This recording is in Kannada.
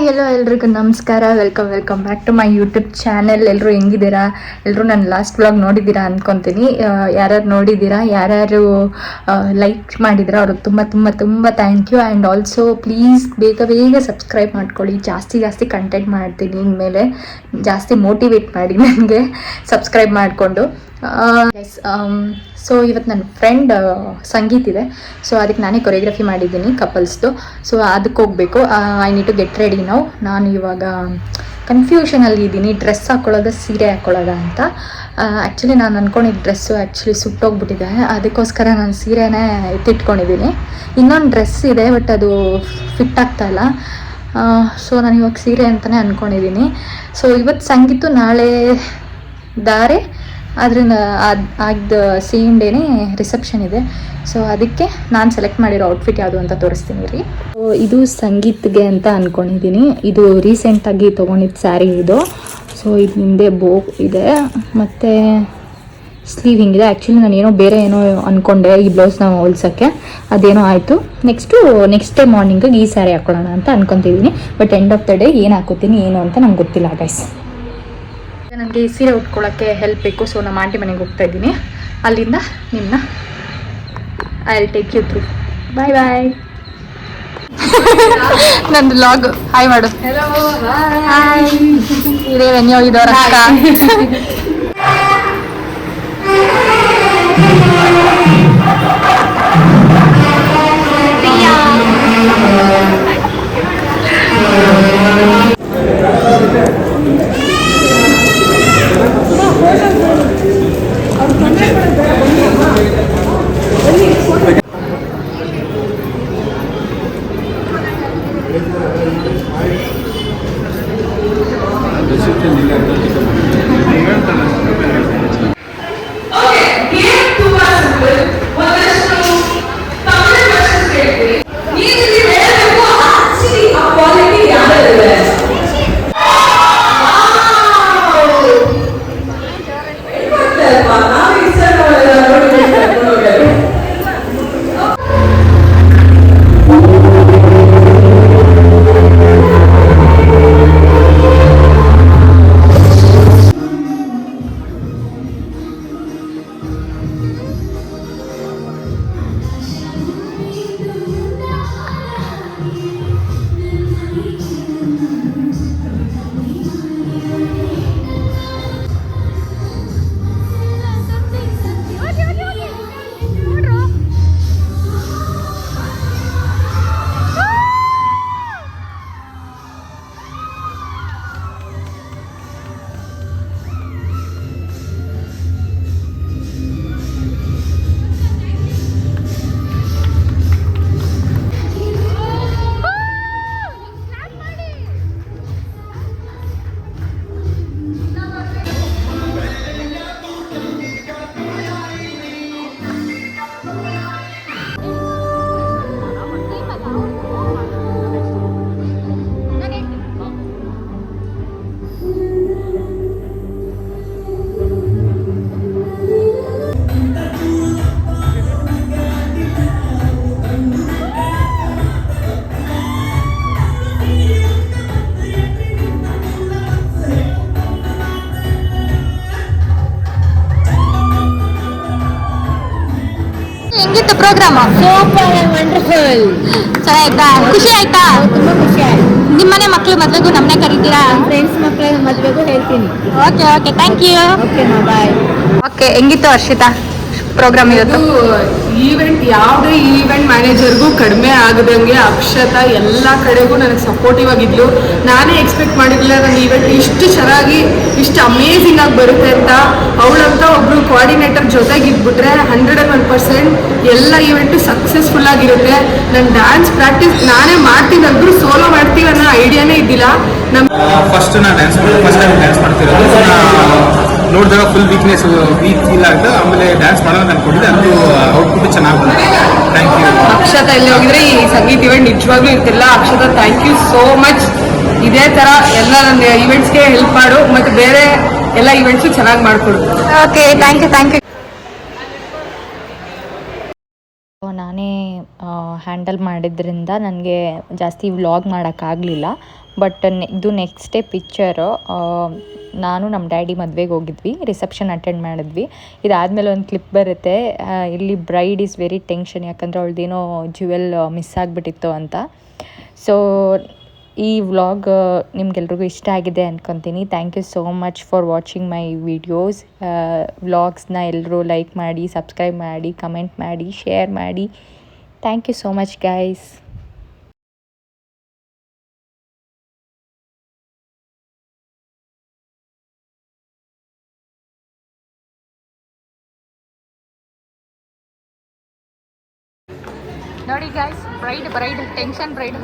ಹೆಲೋ ಎಲ್ರಿಗೂ ನಮಸ್ಕಾರ. Welcome back to my YouTube channel. ಎಲ್ಲರೂ ಹೆಂಗಿದ್ದೀರಾ? ಎಲ್ಲರೂ ನನ್ನ ಲಾಸ್ಟ್ ವ್ಲಾಗ್ ನೋಡಿದ್ದೀರಾ ಅಂದ್ಕೊತೀನಿ. ಯಾರ್ಯಾರು ನೋಡಿದ್ದೀರಾ, ಯಾರ್ಯಾರು ಲೈಕ್ ಮಾಡಿದ್ದೀರಾ ಅವ್ರಿಗೆ ತುಂಬ ತುಂಬ ತುಂಬ thank you. And also please ಬೇಗ ಸಬ್ಸ್ಕ್ರೈಬ್ ಮಾಡ್ಕೊಳ್ಳಿ. ಜಾಸ್ತಿ ಕಂಟೆಂಟ್ ಮಾಡ್ತೀನಿ ಇನ್ಮೇಲೆ. ಜಾಸ್ತಿ ಮೋಟಿವೇಟ್ ಮಾಡಿ ನನಗೆ ಸಬ್ಸ್ಕ್ರೈಬ್ ಮಾಡಿಕೊಂಡು. ಸೊ ಇವತ್ತು ನನ್ನ ಫ್ರೆಂಡ್ ಸಂಗೀತ್ ಇದೆ, ಸೊ ಅದಕ್ಕೆ ನಾನೇ ಕೊರಿಯೋಗ್ರಫಿ ಮಾಡಿದ್ದೀನಿ ಕಪಲ್ಸ್ದು. ಸೊ ಅದಕ್ಕೆ ಹೋಗಬೇಕು. I need to get ready ನಾವು. ನಾನು ಇವಾಗ ಕನ್ಫ್ಯೂಷನಲ್ಲಿ ಇದ್ದೀನಿ, ಡ್ರೆಸ್ ಹಾಕ್ಕೊಳ್ಳೋದ ಸೀರೆ ಹಾಕ್ಕೊಳ್ಳೋದ ಅಂತ. ಆ್ಯಕ್ಚುಲಿ ನಾನು ಅಂದ್ಕೊಂಡಿದ್ದ ಡ್ರೆಸ್ಸು ಆ್ಯಕ್ಚುಲಿ ಸುಟ್ಟೋಗ್ಬಿಟ್ಟಿದೆ, ಅದಕ್ಕೋಸ್ಕರ ನಾನು ಸೀರೆನೇ ಎತ್ತಿಟ್ಕೊಂಡಿದ್ದೀನಿ. ಇನ್ನೊಂದು ಡ್ರೆಸ್ ಇದೆ, ಬಟ್ ಅದು ಫಿಟ್ ಆಗ್ತಾಯಿಲ್ಲ. ಸೊ ನಾನು ಇವಾಗ ಸೀರೆ ಅಂತಲೇ ಅಂದ್ಕೊಂಡಿದ್ದೀನಿ. ಸೊ ಇವತ್ತು ಸಂಗೀತು, ನಾಳೆ ದಾರೆ, ಅದರಿಂದ ಅದು ಸೇಮ್ ಡೇನೇ ರಿಸೆಪ್ಷನ್ ಇದೆ. ಸೊ ಅದಕ್ಕೆ ನಾನು ಸೆಲೆಕ್ಟ್ ಮಾಡಿರೋ ಔಟ್ಫಿಟ್ ಯಾವುದು ಅಂತ ತೋರಿಸ್ತೀನಿ ರೀ. ಇದು ಸಂಗೀತ್ಗೆ ಅಂತ ಅಂದ್ಕೊಂಡಿದ್ದೀನಿ. ಇದು ರೀಸೆಂಟಾಗಿ ತೊಗೊಂಡಿದ್ದು ಸ್ಯಾರಿ ಇದು. ಸೊ ಇದು ಹಿಂದೆ ಬೋ ಇದೆ ಮತ್ತು ಸ್ಲೀವ್ ಹಿಂಗಿದೆ. ಆ್ಯಕ್ಚುಲಿ ನಾನು ಬೇರೆ ಏನೋ ಅಂದ್ಕೊಂಡೆ ಈ ಬ್ಲೌಸ್ನ ಹೊಲ್ಸೋಕ್ಕೆ, ಅದೇನೋ ಆಯಿತು. ನೆಕ್ಸ್ಟ್ ಡೇ ಮಾರ್ನಿಂಗಿಗೆ ಈ ಸ್ಯಾರಿ ಹಾಕ್ಕೊಳ್ಳೋಣ ಅಂತ ಅಂದ್ಕೊತಿದ್ದೀನಿ. But end of the day ಏನು ಹಾಕೋತೀನಿ ಏನು ಅಂತ ನಂಗೆ ಗೊತ್ತಿಲ್ಲ ಗೈಸ್. ನನಗೆ ಸೀರೆ ಉಟ್ಕೊಳ್ಳೋಕ್ಕೆ ಹೆಲ್ಪ್ ಬೇಕು. ಸೊ ನಮ್ಮ ಆಂಟಿ ಮನೆಗೆ ಹೋಗ್ತಾ ಇದ್ದೀನಿ. ಅಲ್ಲಿಂದ ನಿಮ್ಮನ್ನ I will take you through. Bye ನಂದು ಲಾಗ್ ಹಾಯ್ ಮಾಡು. ಹಾಯ್ ಇದೇ ವೆನ್ಯೋ ಇದವ್ರ ಅಕ್ಕ. ಹೆಂಗಿತ್ತು ಪ್ರೋಗ್ರಾಮ್? Super and wonderful. ಚೆನ್ನಾಗಿತ್ತಾ? ಖುಷಿ ಆಯ್ತಾ? ತುಂಬಾ ಖುಷಿ ಆಯ್ತು. ನಿಮ್ಮನೆ ಮಕ್ಳು ಮದ್ವೆಗೂ ನಮ್ಮನೆ ಕರೀತೀರಾ? ಫ್ರೆಂಡ್ಸ್ ಮಕ್ಕಳ ಮದ್ವೆಗೂ ಹೇಳ್ತೀನಿ. Okay thank you. Okay bye. Okay, ಹೆಂಗಿತ್ತು ಹರ್ಷಿತಾ ಪ್ರೋಗ್ರಾಮ್ ಇವತ್ತು? ಈವೆಂಟ್ ಯಾವುದೇ ಈವೆಂಟ್ ಮ್ಯಾನೇಜರ್ಗೂ ಕಡಿಮೆ ಆಗದಂಗೆ ಅಕ್ಷತಾ ಎಲ್ಲ ಕಡೆಗೂ ನನಗೆ ಸಪೋರ್ಟಿವ್ ಆಗಿದ್ಲು. ನಾನೇ ಎಕ್ಸ್ಪೆಕ್ಟ್ ಮಾಡಿರಲಿಲ್ಲ ನನ್ನ ಈವೆಂಟ್ ಇಷ್ಟು ಚೆನ್ನಾಗಿ ಇಷ್ಟು ಅಮೇಝಿಂಗ್ ಆಗಿ ಬರುತ್ತೆ ಅಂತ. ಅವಳಂತ ಒಬ್ರು ಕೋಆರ್ಡಿನೇಟರ್ ಜೊತೆಗಿದ್ಬಿಟ್ರೆ 101% ಎಲ್ಲ ಈವೆಂಟು ಸಕ್ಸಸ್ಫುಲ್ ಆಗಿರುತ್ತೆ. ನನ್ನ ಡ್ಯಾನ್ಸ್ ಪ್ರಾಕ್ಟೀಸ್ ನಾನೇ ಮಾಡ್ತೀನಿ ಅಂದ್ರೂ ಸೋಲೋ ಮಾಡ್ತೀವಿ ಅನ್ನೋ ಐಡಿಯಾನೇ ಇದ್ದಿಲ್ಲ. ಫಸ್ಟ್ ನಾನು ಫಸ್ಟ್ ಟೈಮ್ ಡ್ಯಾನ್ಸ್ ಮಾಡ್ತಿರೋದು. ನೋಡಿದಾಗ ಫುಲ್ ವೀಕ್ ಫೀಲ್ ಆಗುತ್ತೆ. ಆಮೇಲೆ ಡ್ಯಾನ್ಸ್ ಮಾಡೋದು ಅನ್ಕೊಂಡಿದ್ದೆ, ಅದು ಔಟ್ಪುಟ್ ಚೆನ್ನಾಗಿ ಬಂತು. Thank you. ಅಕ್ಷತಾ ಎಲ್ಲಿ ಹೋಗಿದ್ರೆ ಈ ಸಂಗೀತ ಇವೆಂಟ್ ನಿಜವಾಗ್ಲೂ ಇರ್ತಿಲ್ಲ. Akshata thank you so much. ಇದೇ ಥರ ಎಲ್ಲ ನನ್ನ ಇವೆಂಟ್ಸ್ಗೆ ಹೆಲ್ಪ್ ಮಾಡು ಮತ್ತು ಬೇರೆ ಎಲ್ಲ ಇವೆಂಟ್ಸು ಚೆನ್ನಾಗಿ ಮಾಡಿಕೊಡು. Okay, thank you. ನಾನೇ ಹ್ಯಾಂಡಲ್ ಮಾಡಿದ್ರಿಂದ ನನಗೆ ಜಾಸ್ತಿ ವ್ಲಾಗ್ ಮಾಡೋಕ್ಕಾಗಲಿಲ್ಲ. ಬಟ್ ಇದು ನೆಕ್ಸ್ಟ್ ಡೇ ಪಿಕ್ಚರು. ನಾನು ನಮ್ಮ ಡ್ಯಾಡಿ ಮದುವೆಗೆ ಹೋಗಿದ್ವಿ, ರಿಸೆಪ್ಷನ್ ಅಟೆಂಡ್ ಮಾಡಿದ್ವಿ. ಇದಾದಮೇಲೆ ಒಂದು ಕ್ಲಿಪ್ ಬರುತ್ತೆ, ಇಲ್ಲಿ ಬ್ರೈಡ್ ಈಸ್ ವೆರಿ ಟೆನ್ಷನ್, ಯಾಕಂದರೆ ಅವಳದೇನೋ ಜ್ಯುವೆಲ್ ಮಿಸ್ ಆಗಿಬಿಟ್ಟಿತ್ತು ಅಂತ. ಸೊ ಈ ವ್ಲಾಗ್ ನಿಮ್ಗೆಲ್ರಿಗೂ ಇಷ್ಟ ಆಗಿದೆ ಅಂದ್ಕೊತೀನಿ. Thank you so much for watching my videos. ವ್ಲಾಗ್ಸ್ನ ಎಲ್ಲರೂ ಲೈಕ್ ಮಾಡಿ, ಸಬ್ಸ್ಕ್ರೈಬ್ ಮಾಡಿ, ಕಮೆಂಟ್ ಮಾಡಿ, ಶೇರ್ ಮಾಡಿ. Thank you so much guys. ನೋಡಿ ಗೈಸ್, ಬ್ರೈಡ್ ಟೆನ್ಷನ್ ಬ್ರೈಡ್.